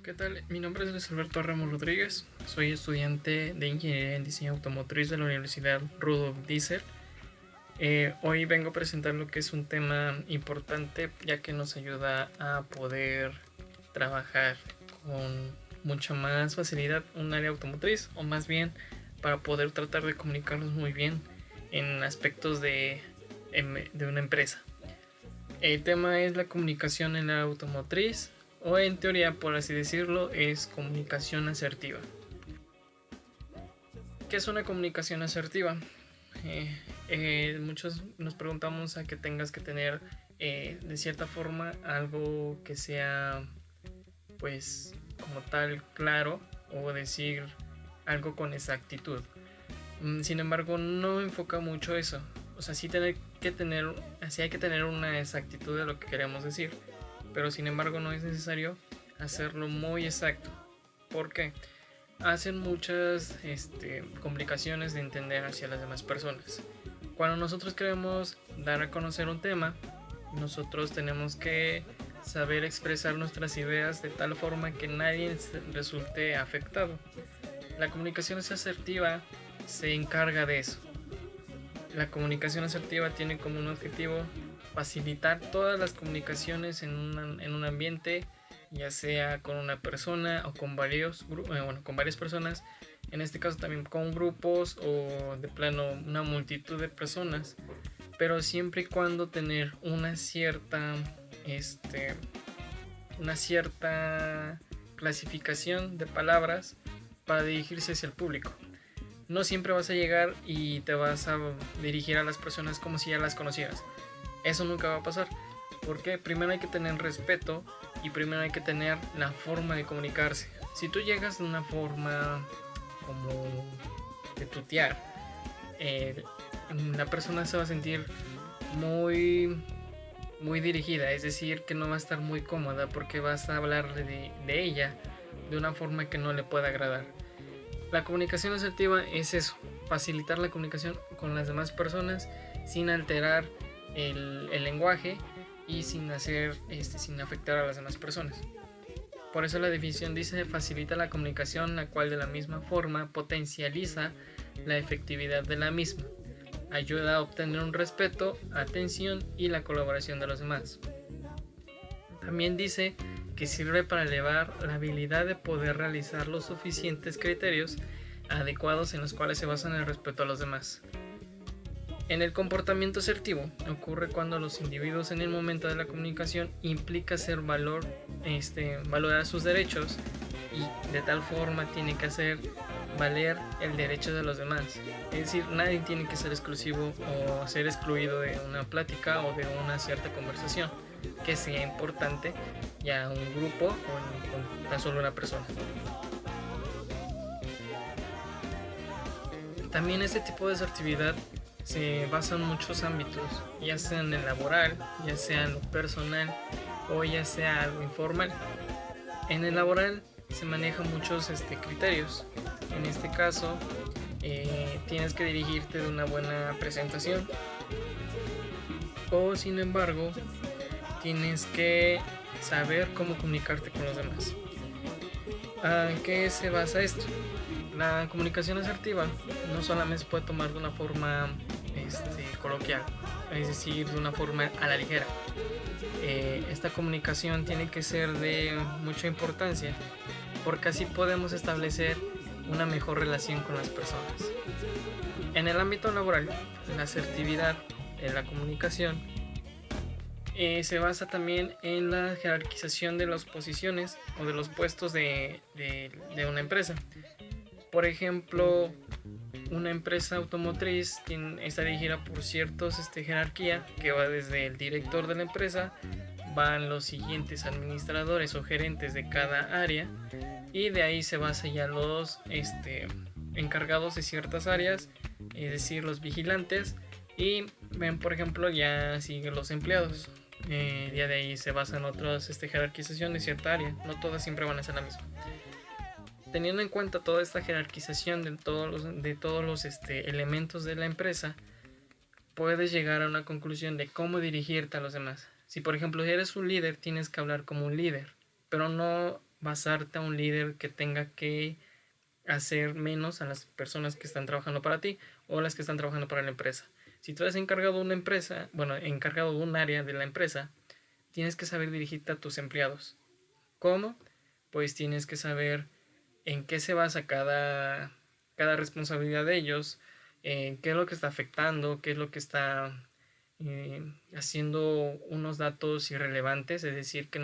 ¿Qué tal? Mi nombre es Luis Alberto Ramos Rodríguez, soy estudiante de Ingeniería en Diseño Automotriz de la Universidad Rudolf Diesel. Hoy vengo a presentar lo que es un tema importante, ya que nos ayuda a poder trabajar con mucha más facilidad un área automotriz, o más bien para poder tratar de comunicarnos muy bien en aspectos de una empresa. El tema es la comunicación en la automotriz, o en teoría, por así decirlo, es comunicación asertiva. ¿Qué es una comunicación asertiva? Muchos nos preguntamos a que tengas que tener de cierta forma algo que sea pues como tal claro, o decir algo con exactitud. Sin embargo, no enfoca mucho eso. O sea, sí hay que tener una exactitud de lo que queremos decir, pero sin embargo no es necesario hacerlo muy exacto. ¿Por qué? Hacen muchas complicaciones de entender hacia las demás personas. Cuando nosotros queremos dar a conocer un tema, nosotros tenemos que saber expresar nuestras ideas de tal forma que nadie resulte afectado. La comunicación asertiva se encarga de eso. La comunicación asertiva tiene como un objetivo facilitar todas las comunicaciones en un ambiente, ya sea con una persona o con con varias personas, en este caso también con grupos o de plano una multitud de personas, pero siempre y cuando tener una cierta clasificación de palabras para dirigirse hacia el público. No siempre vas a llegar y te vas a dirigir a las personas como si ya las conocieras. Eso nunca va a pasar, porque primero hay que tener respeto y primero hay que tener la forma de comunicarse. Si tú llegas de una forma como de tutear, la persona se va a sentir muy dirigida, es decir, que no va a estar muy cómoda porque vas a hablar de ella de una forma que no le pueda agradar. La comunicación asertiva es eso, facilitar la comunicación con las demás personas sin alterar el lenguaje y sin afectar a las demás personas. Por eso la definición dice: facilita la comunicación, la cual de la misma forma potencializa la efectividad de la misma, ayuda a obtener un respeto, atención y la colaboración de los demás. También dice que sirve para elevar la habilidad de poder realizar los suficientes criterios adecuados en los cuales se basan el respeto a los demás. En el comportamiento asertivo ocurre cuando los individuos en el momento de la comunicación implica valorar sus derechos, y de tal forma tiene que hacer valer el derecho de los demás. Es decir, nadie tiene que ser exclusivo o ser excluido de una plática o de una cierta conversación que sea importante ya un grupo o tan solo una persona. También este tipo de asertividad se basa en muchos ámbitos, ya sea en el laboral, ya sea en lo personal o ya sea algo informal. En el laboral se manejan muchos criterios. En este caso, tienes que dirigirte de una buena presentación, o sin embargo tienes que saber cómo comunicarte con los demás. ¿En qué se basa esto? La comunicación asertiva no solamente se puede tomar de una forma coloquial, es decir, de una forma a la ligera. Esta comunicación tiene que ser de mucha importancia, porque así podemos establecer una mejor relación con las personas. En el ámbito laboral, la asertividad en la comunicación se basa también en la jerarquización de las posiciones o de los puestos de una empresa. Por ejemplo, una empresa automotriz está dirigida por ciertos jerarquía, que va desde el director de la empresa, van los siguientes administradores o gerentes de cada área, y de ahí se basa ya los encargados de ciertas áreas, es decir, los vigilantes, y ven, por ejemplo, ya siguen los empleados. Ya de ahí se basan otras jerarquización de cierta área, no todas siempre van a ser la misma. Teniendo en cuenta toda esta jerarquización de todos los elementos de la empresa, puedes llegar a una conclusión de cómo dirigirte a los demás. Si por ejemplo eres un líder, tienes que hablar como un líder, pero no basarte a un líder que tenga que hacer menos a las personas que están trabajando para ti o las que están trabajando para la empresa. Si tú eres encargado de una empresa, bueno, encargado de un área de la empresa, tienes que saber dirigirte a tus empleados. ¿Cómo? Pues tienes que saber en qué se basa cada responsabilidad de ellos, qué es lo que está afectando, qué es lo que está haciendo unos datos irrelevantes, es decir, que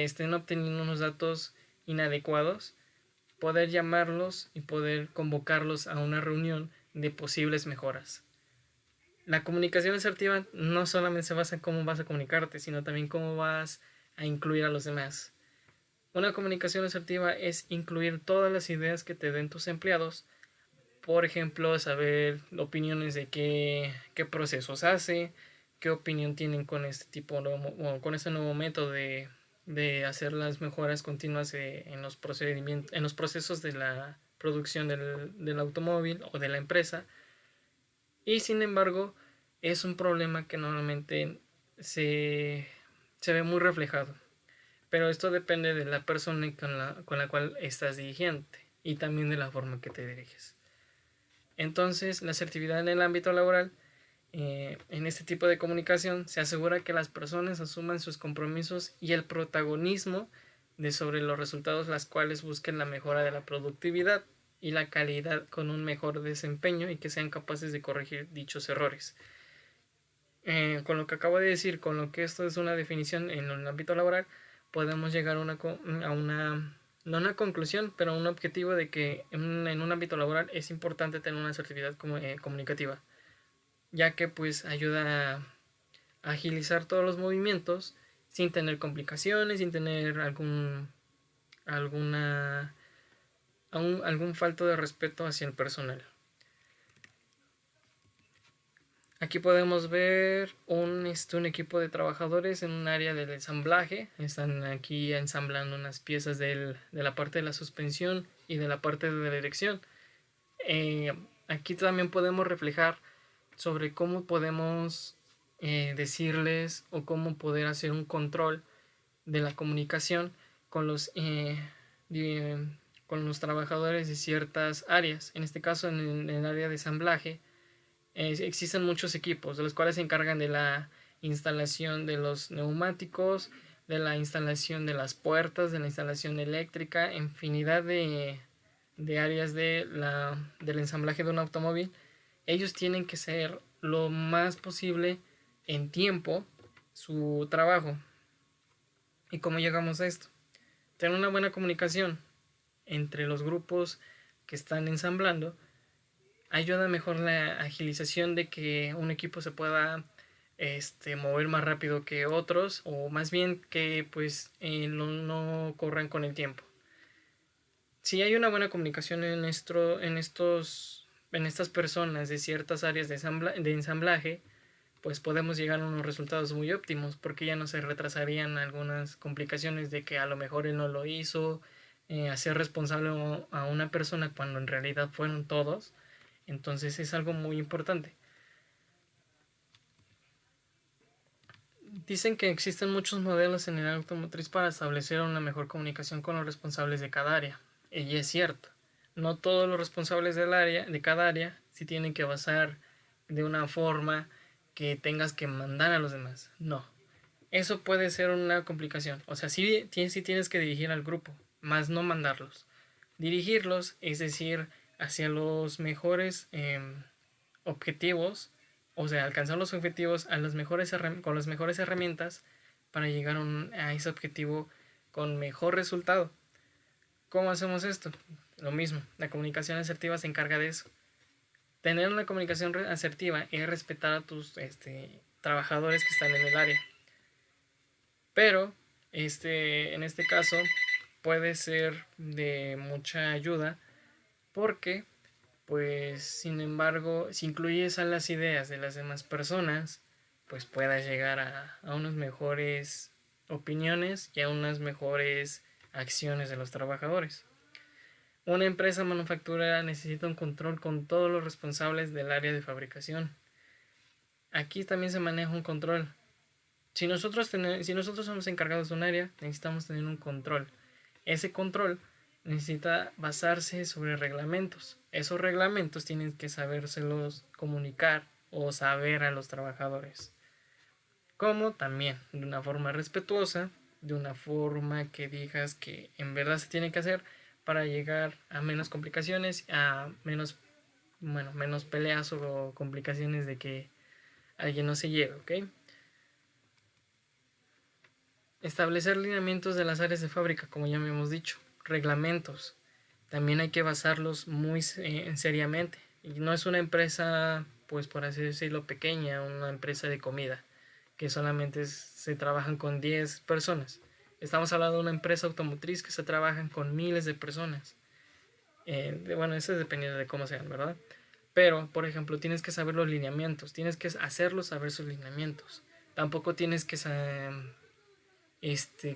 estén obteniendo unos datos inadecuados, poder llamarlos y poder convocarlos a una reunión de posibles mejoras. La comunicación asertiva no solamente se basa en cómo vas a comunicarte, sino también cómo vas a incluir a los demás. Una comunicación asertiva es incluir todas las ideas que te den tus empleados. Por ejemplo, saber opiniones de qué procesos hace, qué opinión tienen con este con este nuevo método de hacer las mejoras continuas en los procedimientos, en los procesos de la producción del automóvil o de la empresa. Y sin embargo, es un problema que normalmente se ve muy reflejado. Pero esto depende de la persona con la cual estás dirigiendo y también de la forma que te diriges. Entonces, la asertividad en el ámbito laboral, en este tipo de comunicación, se asegura que las personas asuman sus compromisos y el protagonismo de sobre los resultados, las cuales busquen la mejora de la productividad y la calidad con un mejor desempeño y que sean capaces de corregir dichos errores. Con lo que acabo de decir, con lo que esto es una definición en el ámbito laboral, podemos llegar a no una conclusión, pero un objetivo de que en un ámbito laboral es importante tener una asertividad comunicativa, ya que pues ayuda a agilizar todos los movimientos sin tener complicaciones, sin tener algún falto de respeto hacia el personal. Aquí podemos ver un equipo de trabajadores en un área del ensamblaje. Están aquí ensamblando unas piezas de la parte de la suspensión y de la parte de la dirección. Aquí también podemos reflejar sobre cómo podemos decirles o cómo poder hacer un control de la comunicación con los trabajadores de ciertas áreas. En este caso, en el área de ensamblaje, existen muchos equipos de los cuales se encargan de la instalación de los neumáticos, de la instalación de las puertas, de la instalación eléctrica, infinidad de áreas del ensamblaje de un automóvil. Ellos tienen que ser lo más posible en tiempo su trabajo. ¿Y cómo llegamos a esto? Tener una buena comunicación entre los grupos que están ensamblando ayuda mejor la agilización de que un equipo se pueda mover más rápido que otros, o más bien que pues no corran con el tiempo. Si hay una buena comunicación en estas personas de ciertas áreas de ensamblaje, pues podemos llegar a unos resultados muy óptimos, porque ya no se retrasarían algunas complicaciones de que a lo mejor él no lo hizo, hacer responsable a una persona cuando en realidad fueron todos. Entonces es algo muy importante. Dicen que existen muchos modelos en el área automotriz para establecer una mejor comunicación con los responsables de cada área. Y es cierto, no todos los responsables de cada área se tienen que basar de una forma que tengas que mandar a los demás. No. Eso puede ser una complicación. O sea, sí tienes que dirigir al grupo, más no mandarlos. Dirigirlos, es decir, hacia los mejores objetivos, o sea, alcanzar los objetivos con las mejores herramientas para llegar a ese objetivo con mejor resultado. ¿Cómo hacemos esto? Lo mismo, la comunicación asertiva se encarga de eso. Tener una comunicación asertiva es respetar a tus trabajadores que están en el área. Pero en este caso puede ser de mucha ayuda, porque pues sin embargo, si incluyes a las ideas de las demás personas, pues puedas llegar a unas mejores opiniones y a unas mejores acciones de los trabajadores. Una empresa manufacturera necesita un control con todos los responsables del área de fabricación. Aquí también se maneja un control. Si nosotros somos encargados de un área, necesitamos tener un control. Ese control necesita basarse sobre reglamentos. Esos reglamentos tienen que sabérselos comunicar o saber a los trabajadores. Como también de una forma respetuosa, de una forma que digas que en verdad se tiene que hacer para llegar a menos complicaciones, a menos peleas o complicaciones de que alguien no se lleve, ¿ok? Establecer lineamientos de las áreas de fábrica, como ya me hemos dicho, reglamentos. También hay que basarlos muy seriamente. Y no es una empresa, pues por así decirlo, pequeña, una empresa de comida, que solamente se trabajan con 10 personas. Estamos hablando de una empresa automotriz que se trabajan con miles de personas. Bueno, eso es dependiendo de cómo sean, ¿verdad? Pero, por ejemplo, tienes que saber los lineamientos, tienes que hacerlos saber sus lineamientos. Tampoco tienes que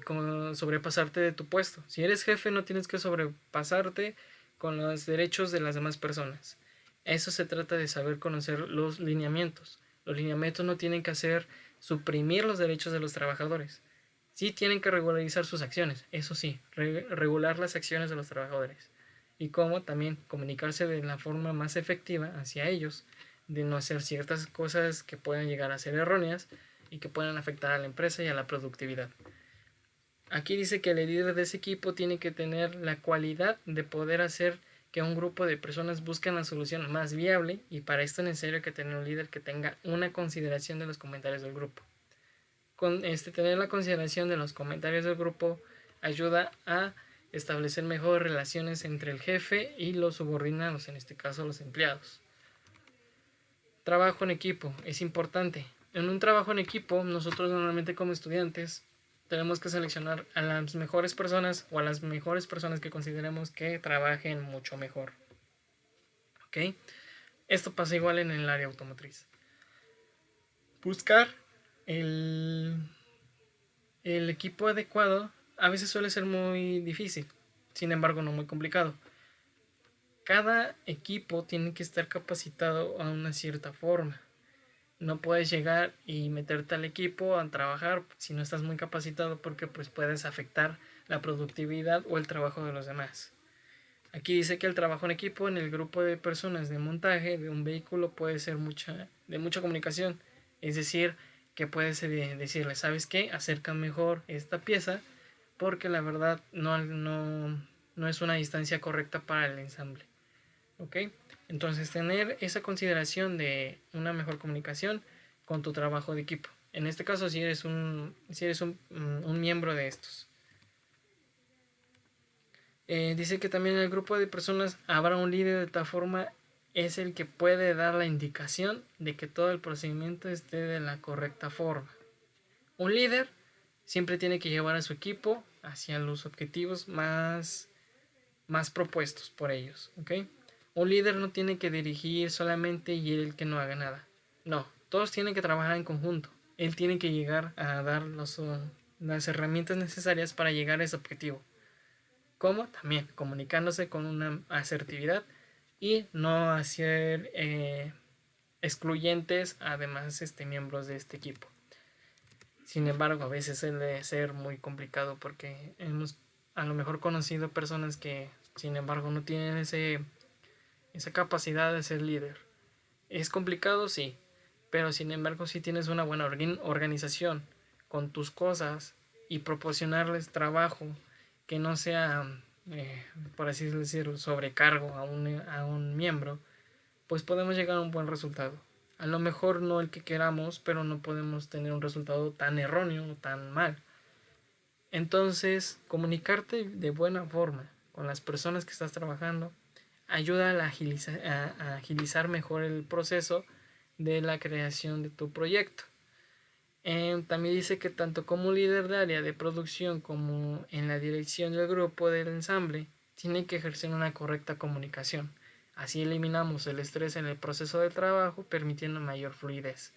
como sobrepasarte de tu puesto. Si eres jefe, no tienes que sobrepasarte con los derechos de las demás personas. Eso se trata de saber conocer los lineamientos. Los lineamientos no tienen que hacer suprimir los derechos de los trabajadores. Sí tienen que regularizar sus acciones, eso sí, regular las acciones de los trabajadores. Y cómo también comunicarse de la forma más efectiva hacia ellos, de no hacer ciertas cosas que puedan llegar a ser erróneas y que puedan afectar a la empresa y a la productividad. Aquí dice que el líder de ese equipo tiene que tener la cualidad de poder hacer que un grupo de personas busquen la solución más viable, y para esto es necesario que tener un líder que tenga una consideración de los comentarios del grupo. Tener la consideración de los comentarios del grupo ayuda a establecer mejores relaciones entre el jefe y los subordinados, en este caso los empleados. Trabajo en equipo es importante. En un trabajo en equipo, nosotros normalmente como estudiantes tenemos que seleccionar a las mejores personas o a las mejores personas que consideremos que trabajen mucho mejor. ¿Ok? Esto pasa igual en el área automotriz. Buscar el equipo adecuado a veces suele ser muy difícil, sin embargo no muy complicado. Cada equipo tiene que estar capacitado a una cierta forma. No puedes llegar y meterte al equipo a trabajar si no estás muy capacitado, porque pues puedes afectar la productividad o el trabajo de los demás. Aquí dice que el trabajo en equipo en el grupo de personas de montaje de un vehículo puede ser de mucha comunicación. Es decir, que puedes decirle, ¿sabes qué? Acerca mejor esta pieza porque la verdad no es una distancia correcta para el ensamble. ¿Ok? Entonces tener esa consideración de una mejor comunicación con tu trabajo de equipo. En este caso si eres un miembro de estos. Dice que también en el grupo de personas habrá un líder, de tal forma es el que puede dar la indicación de que todo el procedimiento esté de la correcta forma. Un líder siempre tiene que llevar a su equipo hacia los objetivos más propuestos por ellos. ¿Okay? Un líder no tiene que dirigir solamente y él que no haga nada. No, todos tienen que trabajar en conjunto. Él tiene que llegar a dar las herramientas necesarias para llegar a ese objetivo. Como también comunicándose con una asertividad y no hacer excluyentes además miembros de este equipo. Sin embargo, a veces suele ser muy complicado porque hemos a lo mejor conocido personas que sin embargo no tienen esa capacidad de ser líder. ¿Es complicado? Sí, pero sin embargo si tienes una buena organización con tus cosas y proporcionarles trabajo que no sea, por así decirlo, sobrecargo a un miembro, pues podemos llegar a un buen resultado. A lo mejor no el que queramos, pero no podemos tener un resultado tan erróneo o tan mal. Entonces, comunicarte de buena forma con las personas que estás trabajando ayuda a agilizar mejor el proceso de la creación de tu proyecto. También dice que tanto como líder de área de producción como en la dirección del grupo del ensamble, tiene que ejercer una correcta comunicación. Así eliminamos el estrés en el proceso de trabajo, permitiendo mayor fluidez.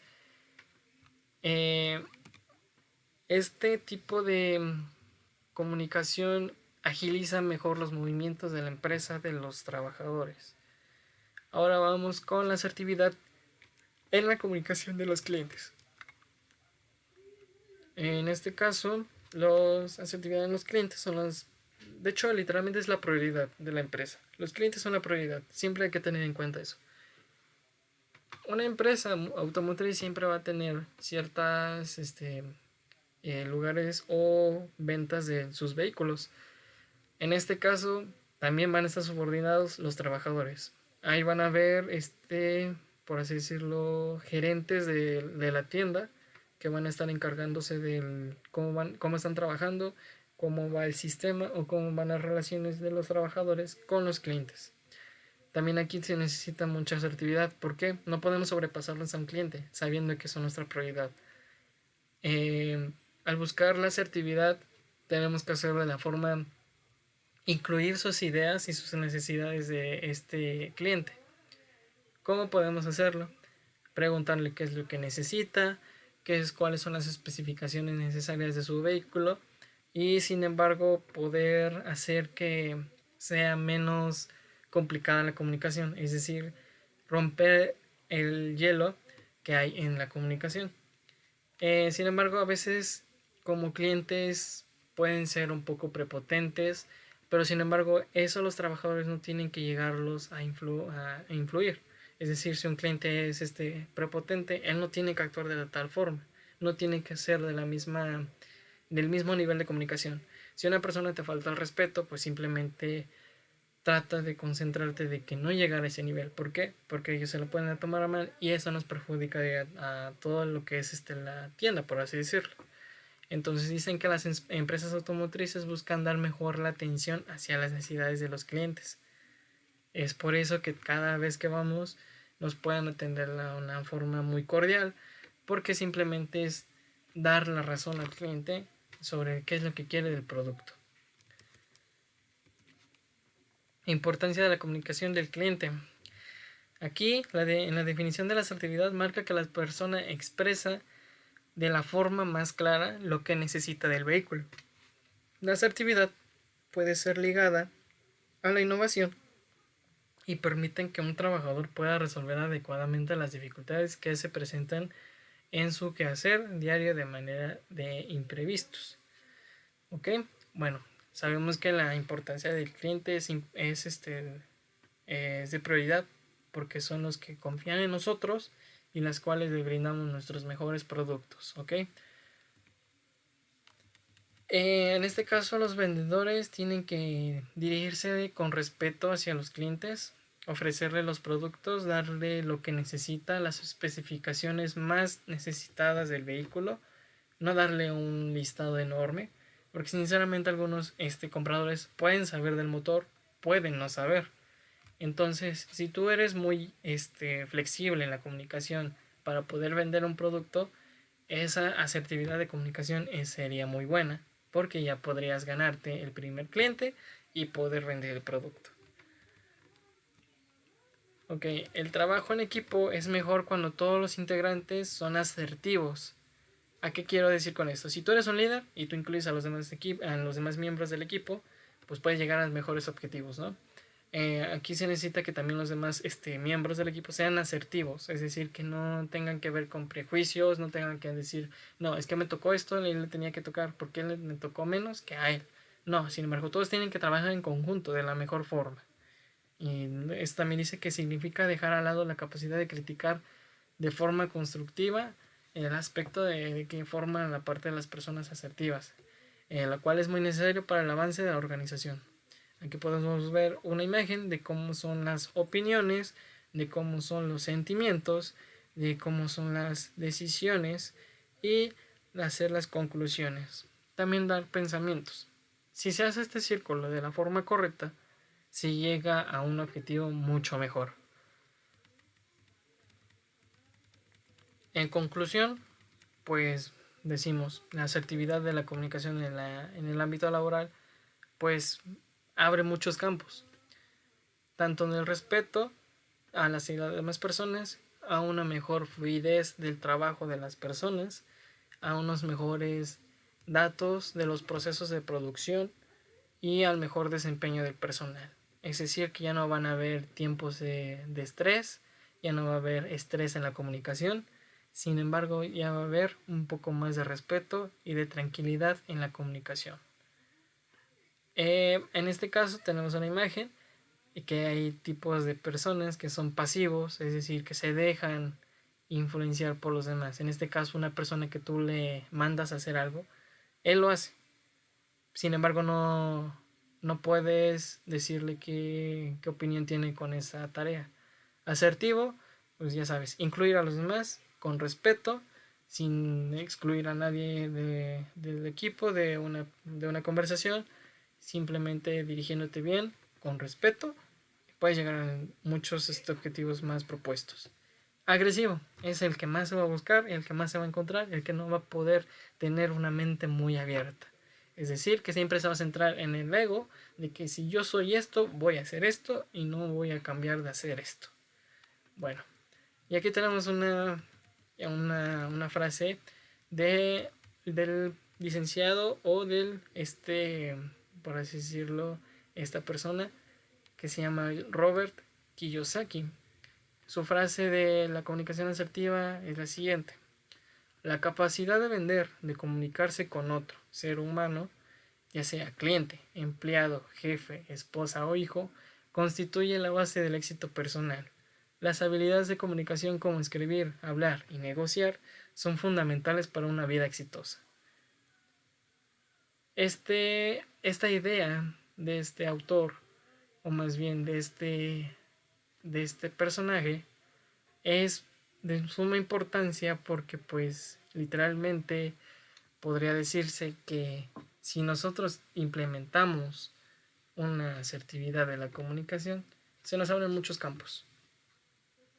Este tipo de comunicación agiliza mejor los movimientos de la empresa de los trabajadores. Ahora vamos con la asertividad en la comunicación de los clientes. En este caso, la asertividad en los clientes son las... De hecho, literalmente es la prioridad de la empresa. Los clientes son la prioridad. Siempre hay que tener en cuenta eso. Una empresa automotriz siempre va a tener ciertas lugares o ventas de sus vehículos. En este caso, también van a estar subordinados los trabajadores. Ahí van a ver, por así decirlo, gerentes de la tienda que van a estar encargándose de cómo están trabajando, cómo va el sistema o cómo van las relaciones de los trabajadores con los clientes. También aquí se necesita mucha asertividad. ¿Por qué? No podemos sobrepasarnos a un cliente sabiendo que son nuestra prioridad. Al buscar la asertividad tenemos que hacerlo de la forma incluir sus ideas y sus necesidades de este cliente. ¿Cómo podemos hacerlo? Preguntarle qué es lo que necesita, cuáles son las especificaciones necesarias de su vehículo y sin embargo poder hacer que sea menos complicada la comunicación, es decir, romper el hielo que hay en la comunicación. Sin embargo, a veces como clientes pueden ser un poco prepotentes, pero sin embargo eso los trabajadores no tienen que llegarlos a influir. Es decir, si un cliente es prepotente, él no tiene que actuar de tal forma, no tiene que ser del mismo nivel de comunicación. Si una persona te falta el respeto, pues simplemente trata de concentrarte de que no llegar a ese nivel. ¿Por qué? Porque ellos se lo pueden tomar a mal y eso nos perjudica a todo lo que es la tienda, por así decirlo. Entonces dicen que las empresas automotrices buscan dar mejor la atención hacia las necesidades de los clientes. Es por eso que cada vez que vamos nos pueden atender de una forma muy cordial, porque simplemente es dar la razón al cliente sobre qué es lo que quiere del producto. Importancia de la comunicación del cliente. Aquí, en la definición de la asertividad marca que la persona expresa de la forma más clara lo que necesita del vehículo. La asertividad puede ser ligada a la innovación y permiten que un trabajador pueda resolver adecuadamente las dificultades que se presentan en su quehacer diario de manera de imprevistos. ¿Ok? Bueno, sabemos que la importancia del cliente es de prioridad porque son los que confían en nosotros y las cuales le brindamos nuestros mejores productos. ¿Ok? En este caso los vendedores tienen que dirigirse con respeto hacia los clientes, ofrecerle los productos, darle lo que necesita, las especificaciones más necesitadas del vehículo, no darle un listado enorme, porque sinceramente algunos compradores pueden saber del motor, pueden no saber. Entonces, si tú eres muy flexible en la comunicación para poder vender un producto, esa asertividad de comunicación sería muy buena, porque ya podrías ganarte el primer cliente y poder vender el producto. Ok, el trabajo en equipo es mejor cuando todos los integrantes son asertivos. ¿A qué quiero decir con esto? Si tú eres un líder y tú incluyes a los demás miembros del equipo, pues puedes llegar a los mejores objetivos, ¿no? Aquí se necesita que también los demás miembros del equipo sean asertivos, es decir, que no tengan que ver con prejuicios, no tengan que decir, no, es que me tocó esto, él le tenía que tocar, porque él me tocó menos que a él. No, sin embargo, todos tienen que trabajar en conjunto de la mejor forma. Y esto también dice que significa dejar al lado la capacidad de criticar de forma constructiva el aspecto de que forman la parte de las personas asertivas, la cual es muy necesario para el avance de la organización. Aquí podemos ver una imagen de cómo son las opiniones, de cómo son los sentimientos, de cómo son las decisiones y hacer las conclusiones. También dar pensamientos. Si se hace este círculo de la forma correcta, se llega a un objetivo mucho mejor. En conclusión, pues decimos, la asertividad de la comunicación en el ámbito laboral, pues abre muchos campos, tanto en el respeto a las demás personas, a una mejor fluidez del trabajo de las personas, a unos mejores datos de los procesos de producción y al mejor desempeño del personal. Es decir, que ya no van a haber tiempos de estrés, ya no va a haber estrés en la comunicación, sin embargo ya va a haber un poco más de respeto y de tranquilidad en la comunicación. En este caso tenemos una imagen y que hay tipos de personas que son pasivos, es decir, que se dejan influenciar por los demás. En este caso, una persona que tú le mandas a hacer algo, él lo hace. Sin embargo, no puedes decirle qué opinión tiene con esa tarea. Asertivo, pues ya sabes, incluir a los demás con respeto, sin excluir a nadie del equipo, de una conversación, simplemente dirigiéndote bien, con respeto, puedes llegar a muchos objetivos más propuestos. Agresivo es el que más se va a buscar, el que más se va a encontrar, el que no va a poder tener una mente muy abierta. Es decir, que siempre se va a centrar en el ego de que si yo soy esto, voy a hacer esto y no voy a cambiar de hacer esto. Bueno, y aquí tenemos una frase del licenciado o del, por así decirlo, esta persona que se llama Robert Kiyosaki. Su frase de la comunicación asertiva es la siguiente: la capacidad de vender, de comunicarse con otro ser humano, ya sea cliente, empleado, jefe, esposa o hijo, constituye la base del éxito personal. Las habilidades de comunicación como escribir, hablar y negociar son fundamentales para una vida exitosa. Esta idea de este autor, o más bien de este personaje, es de suma importancia porque pues literalmente podría decirse que si nosotros implementamos una asertividad de la comunicación, se nos abren muchos campos.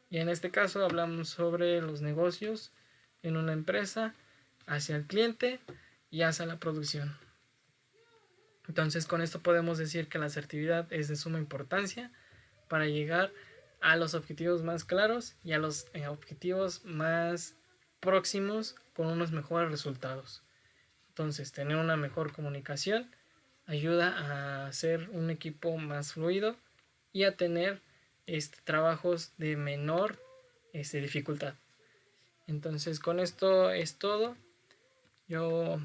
Y en este caso hablamos sobre los negocios en una empresa, hacia el cliente y hacia la producción. Entonces con esto podemos decir que la asertividad es de suma importancia para llegar a los objetivos más claros y a los objetivos más próximos con unos mejores resultados. Entonces, tener una mejor comunicación ayuda a hacer un equipo más fluido y a tener trabajos de menor dificultad. Entonces, con esto es todo. Yo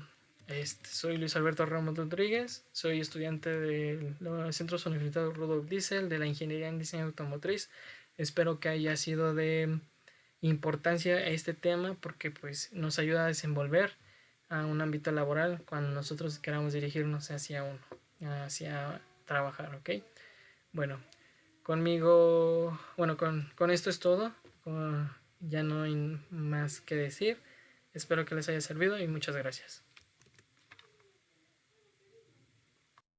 soy Luis Alberto Ramos Rodríguez, soy estudiante del Centro Universitario Rudolf Diesel de la Ingeniería en Diseño Automotriz. Espero que haya sido de importancia este tema porque pues nos ayuda a desenvolver a un ámbito laboral cuando nosotros queramos dirigirnos hacia trabajar, ¿ok? Bueno, con esto es todo. Ya no hay más que decir. Espero que les haya servido y muchas gracias.